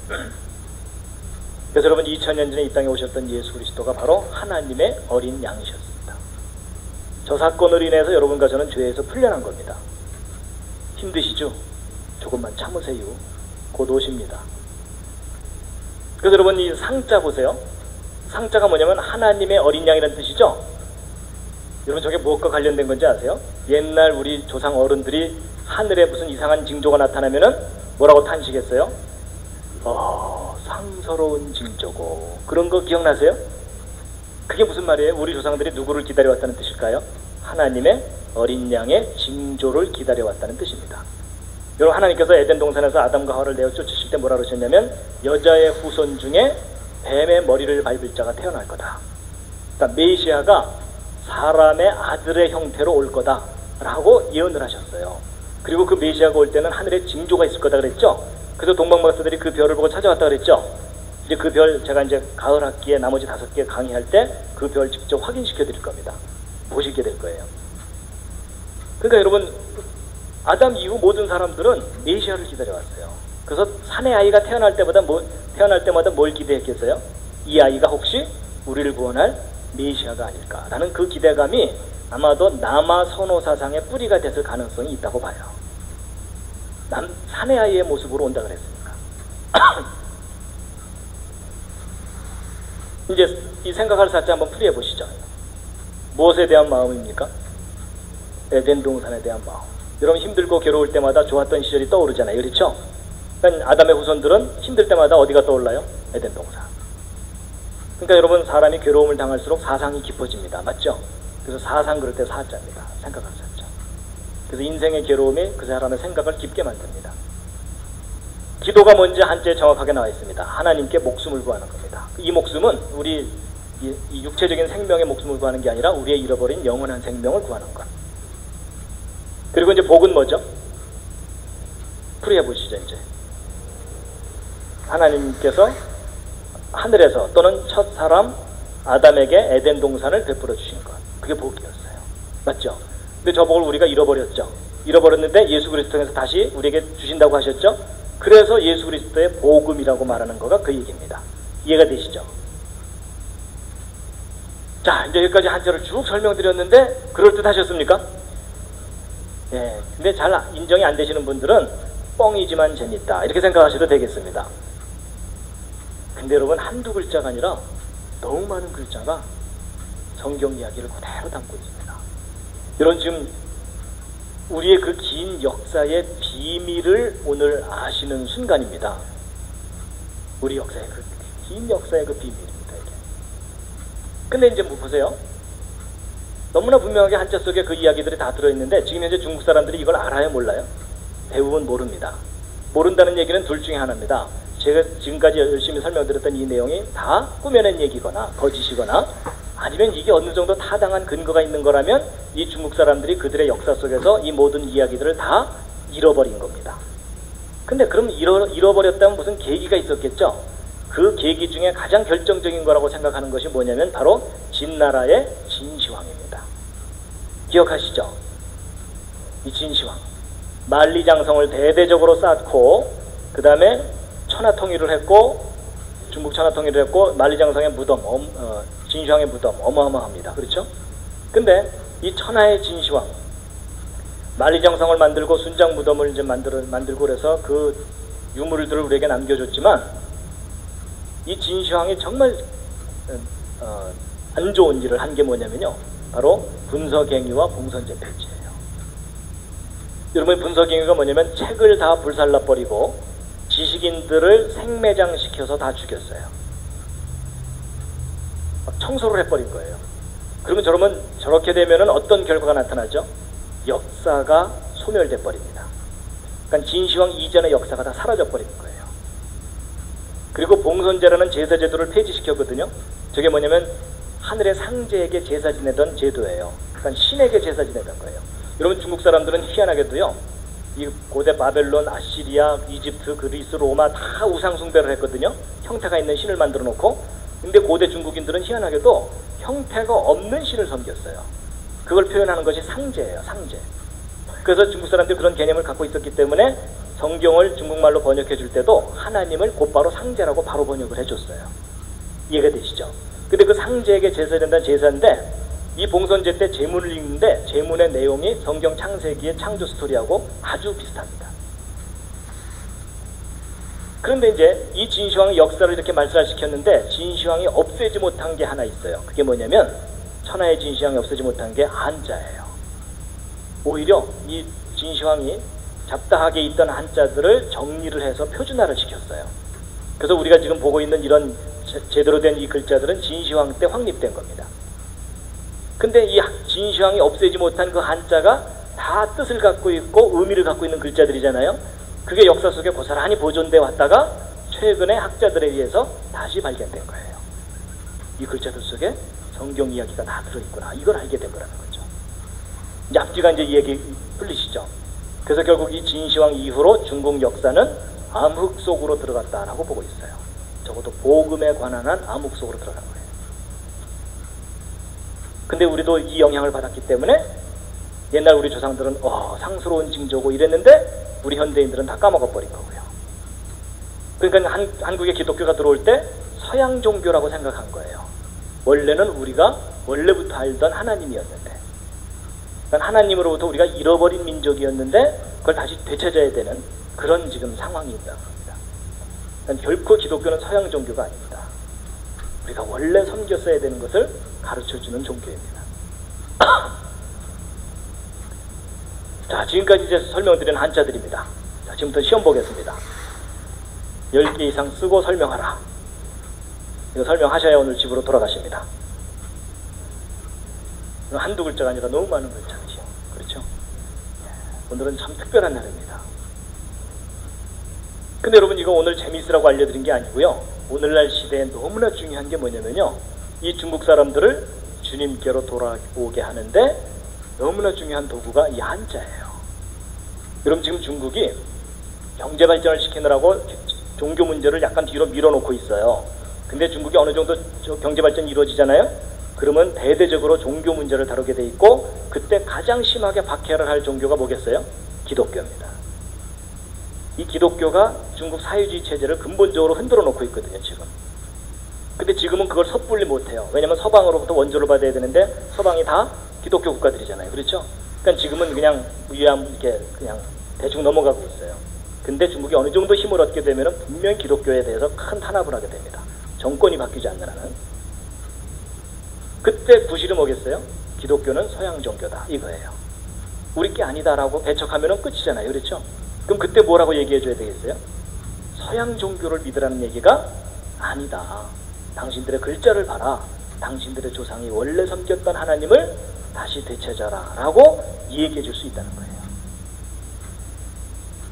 그래서 여러분 2000년 전에 이 땅에 오셨던 예수 그리스도가 바로 하나님의 어린 양이셨습니다. 저 사건으로 인해서 여러분과 저는 죄에서 풀려난 겁니다. 힘드시죠? 조금만 참으세요. 곧 오십니다. 그래서 여러분 이 상자 보세요. 상자가 뭐냐면 하나님의 어린 양이라는 뜻이죠. 여러분 저게 무엇과 관련된 건지 아세요? 옛날 우리 조상 어른들이 하늘에 무슨 이상한 징조가 나타나면은 뭐라고 탄식했어요? 상서로운 징조고. 그런 거 기억나세요? 그게 무슨 말이에요? 우리 조상들이 누구를 기다려왔다는 뜻일까요? 하나님의 어린 양의 징조를 기다려왔다는 뜻입니다. 여러분 하나님께서 에덴 동산에서 아담과 하와를 내어 쫓으실 때 뭐라 그러셨냐면 여자의 후손 중에 뱀의 머리를 밟을 자가 태어날 거다. 그러니까 메시아가 사람의 아들의 형태로 올 거다 라고 예언을 하셨어요. 그리고 그 메시아가 올 때는 하늘에 징조가 있을 거다 그랬죠. 그래서 동방박사들이 그 별을 보고 찾아왔다 그랬죠. 이제 그 별 제가 이제 가을 학기에 나머지 5개 강의할 때 그 별 직접 확인시켜 드릴 겁니다. 보시게 될 거예요. 그러니까 여러분 아담 이후 모든 사람들은 메시아를 기다려왔어요. 그래서 사내 아이가 태어날 때마다 뭘 기대했겠어요? 이 아이가 혹시 우리를 구원할 메시아가 아닐까라는 그 기대감이 아마도 남아 선호 사상의 뿌리가 됐을 가능성이 있다고 봐요. 사내 아이의 모습으로 온다 그랬으니까. 이제 이 생각할 사자 한번 풀이해 보시죠. 무엇에 대한 마음입니까? 에덴 동산에 대한 마음. 여러분 힘들고 괴로울 때마다 좋았던 시절이 떠오르잖아요. 그렇죠? 그러니까 아담의 후손들은 힘들 때마다 어디가 떠올라요? 에덴 동산. 그러니까 여러분 사람이 괴로움을 당할수록 사상이 깊어집니다. 맞죠? 그래서 사상 그럴 때 사자입니다. 생각할 사자. 그래서 인생의 괴로움이 그 사람의 생각을 깊게 만듭니다. 기도가 뭔지 한자에 정확하게 나와 있습니다. 하나님께 목숨을 구하는 겁니다. 이 목숨은 우리 이 육체적인 생명의 목숨을 구하는 게 아니라 우리의 잃어버린 영원한 생명을 구하는 것. 그리고 이제 복은 뭐죠? 풀이해 보시죠. 이제 하나님께서 하늘에서 또는 첫 사람 아담에게 에덴 동산을 베풀어 주신 것. 그게 복이었어요. 맞죠? 근데 저 복을 우리가 잃어버렸죠. 잃어버렸는데 예수 그리스도 통해서 다시 우리에게 주신다고 하셨죠. 그래서 예수 그리스도의 복음이라고 말하는 거가 그 얘기입니다. 이해가 되시죠? 자, 이제 여기까지 한자를 쭉 설명드렸는데 그럴듯 하셨습니까? 예, 근데 잘 인정이 안 되시는 분들은 뻥이지만 재밌다 이렇게 생각하셔도 되겠습니다. 근데 여러분 한두 글자가 아니라 너무 많은 글자가 성경 이야기를 그대로 담고 있습니다. 여러분 지금 우리의 그 긴 역사의 비밀을 오늘 아시는 순간입니다. 우리 역사의 그 긴 역사의 그 비밀입니다. 이게. 근데 이제 뭐 보세요. 너무나 분명하게 한자 속에 그 이야기들이 다 들어있는데 지금 현재 중국 사람들이 이걸 알아요? 몰라요? 대부분 모릅니다. 모른다는 얘기는 둘 중에 하나입니다. 제가 지금까지 열심히 설명드렸던 이 내용이 다 꾸며낸 얘기거나 거짓이거나 아니면 이게 어느 정도 타당한 근거가 있는 거라면 이 중국 사람들이 그들의 역사 속에서 이 모든 이야기들을 다 잃어버린 겁니다. 근데 그럼 잃어버렸다면 무슨 계기가 있었겠죠? 그 계기 중에 가장 결정적인 거라고 생각하는 것이 뭐냐면 바로 진나라의 진시황입니다. 기억하시죠? 이 진시황 만리장성을 대대적으로 쌓고 그 다음에 천하통일을 했고 중국 천하통일을 했고 만리장성의 무덤 진시황의 무덤 어마어마합니다. 그렇죠? 근데 이 천하의 진시황 만리장성을 만들고 순장 무덤을 이제 만들고 그래서 그 유물들을 우리에게 남겨줬지만 이 진시황이 정말 안 좋은 일을 한 게 뭐냐면요. 바로 분서갱유와 봉선제폐지예요. 여러분 분서갱유가 뭐냐면 책을 다 불살라버리고 지식인들을 생매장시켜서 다 죽였어요. 청소를 해버린 거예요. 그러면 저렇게 되면은 어떤 결과가 나타나죠? 역사가 소멸돼 버립니다. 그러니까 진시황 이전의 역사가 다 사라져 버리는 거예요. 그리고 봉선제라는 제사 제도를 폐지시켰거든요. 저게 뭐냐면 하늘의 상제에게 제사 지내던 제도예요. 그러니까 신에게 제사 지내던 거예요. 여러분 중국 사람들은 희한하게도요. 이 고대 바벨론, 아시리아, 이집트, 그리스, 로마 다 우상 숭배를 했거든요. 형태가 있는 신을 만들어 놓고. 근데 고대 중국인들은 희한하게도 형태가 없는 신을 섬겼어요. 그걸 표현하는 것이 상제예요. 상제. 그래서 중국 사람들이 그런 개념을 갖고 있었기 때문에 성경을 중국말로 번역해 줄 때도 하나님을 곧바로 상제라고 바로 번역을 해줬어요. 이해가 되시죠? 근데 그 상제에게 제사를 한다는 제사인데 이 봉선제 때 제문을 읽는데 제문의 내용이 성경 창세기의 창조 스토리하고 아주 비슷합니다. 그런데 이제 이 진시황의 역사를 이렇게 말살시켰는데 진시황이 없애지 못한 게 하나 있어요. 그게 뭐냐면 천하의 진시황이 없애지 못한 게 한자예요. 오히려 이 진시황이 잡다하게 있던 한자들을 정리를 해서 표준화를 시켰어요. 그래서 우리가 지금 보고 있는 이런 제대로 된 이 글자들은 진시황 때 확립된 겁니다. 근데 이 진시황이 없애지 못한 그 한자가 다 뜻을 갖고 있고 의미를 갖고 있는 글자들이잖아요. 그게 역사 속에 고스란히 보존돼 왔다가 최근에 학자들에 의해서 다시 발견된 거예요. 이 글자들 속에 성경 이야기가 다 들어있구나. 이걸 알게 된 거라는 거죠. 이제 앞뒤가 이제 이 얘기 풀리시죠. 그래서 결국 이 진시황 이후로 중국 역사는 암흑 속으로 들어갔다라고 보고 있어요. 적어도 복음에 관한 한 암흑 속으로 들어간 거예요. 근데 우리도 이 영향을 받았기 때문에 옛날 우리 조상들은 상스러운 징조고 이랬는데 우리 현대인들은 다 까먹어버린 거고요. 그러니까 한국에 기독교가 들어올 때 서양 종교라고 생각한 거예요. 원래는 우리가 원래부터 알던 하나님이었는데, 그러니까 하나님으로부터 우리가 잃어버린 민족이었는데 그걸 다시 되찾아야 되는 그런 지금 상황이 있다는 겁니다. 그러니까 결코 기독교는 서양 종교가 아닙니다. 우리가 원래 섬겼어야 되는 것을 가르쳐주는 종교입니다. 자, 지금까지 이제 설명드린 한자들입니다. 자, 지금부터 시험 보겠습니다. 10개 이상 쓰고 설명하라. 이거 설명하셔야 오늘 집으로 돌아가십니다. 한두 글자가 아니라 너무 많은 글자죠. 그렇죠? 오늘은 참 특별한 날입니다. 근데 여러분, 이거 오늘 재미있으라고 알려드린 게 아니고요. 오늘날 시대에 너무나 중요한 게 뭐냐면요. 이 중국 사람들을 주님께로 돌아오게 하는데 너무나 중요한 도구가 이 한자예요. 여러분, 지금 중국이 경제 발전을 시키느라고 종교 문제를 약간 뒤로 밀어놓고 있어요. 근데 중국이 어느 정도 경제 발전이 이루어지잖아요. 그러면 대대적으로 종교 문제를 다루게 돼 있고, 그때 가장 심하게 박해를 할 종교가 뭐겠어요? 기독교입니다. 이 기독교가 중국 사회주의 체제를 근본적으로 흔들어 놓고 있거든요, 지금. 근데 지금은 그걸 섣불리 못해요. 왜냐면 서방으로부터 원조를 받아야 되는데 서방이 다 기독교 국가들이잖아요. 그렇죠? 그러니까 지금은 그냥 이렇게 그냥 대충 넘어가고 있어요. 근데 중국이 어느 정도 힘을 얻게 되면 분명히 기독교에 대해서 큰 탄압을 하게 됩니다. 정권이 바뀌지 않는 한은. 그때 구실이 뭐겠어요? 기독교는 서양 종교다, 이거예요. 우리 게 아니다라고 배척하면 끝이잖아요. 그렇죠? 그럼 그때 뭐라고 얘기해 줘야 되겠어요? 서양 종교를 믿으라는 얘기가 아니다. 당신들의 글자를 봐라. 당신들의 조상이 원래 섬겼던 하나님을 다시 되찾아라 라고 얘기해 줄 수 있다는 거예요.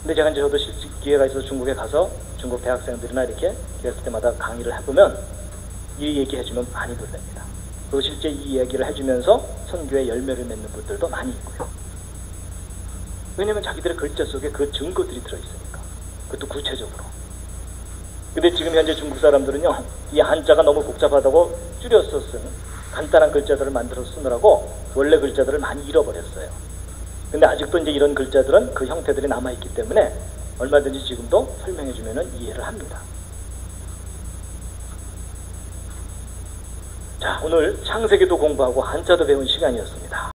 근데 제가 이제 저도 실제 기회가 있어서 중국에 가서 중국 대학생들이나 이렇게 기회 때마다 강의를 해보면 이 얘기 해주면 많이 놀랍니다. 그리고 실제 이 얘기를 해주면서 선교의 열매를 맺는 분들도 많이 있고요. 왜냐면 자기들의 글자 속에 그 증거들이 들어있으니까. 그것도 구체적으로. 근데 지금 현재 중국 사람들은요, 이 한자가 너무 복잡하다고 줄여서 쓴 간단한 글자들을 만들어서 쓰느라고 원래 글자들을 많이 잃어버렸어요. 근데 아직도 이제 이런 글자들은 그 형태들이 남아있기 때문에 얼마든지 지금도 설명해주면 이해를 합니다. 자, 오늘 창세기도 공부하고 한자도 배운 시간이었습니다.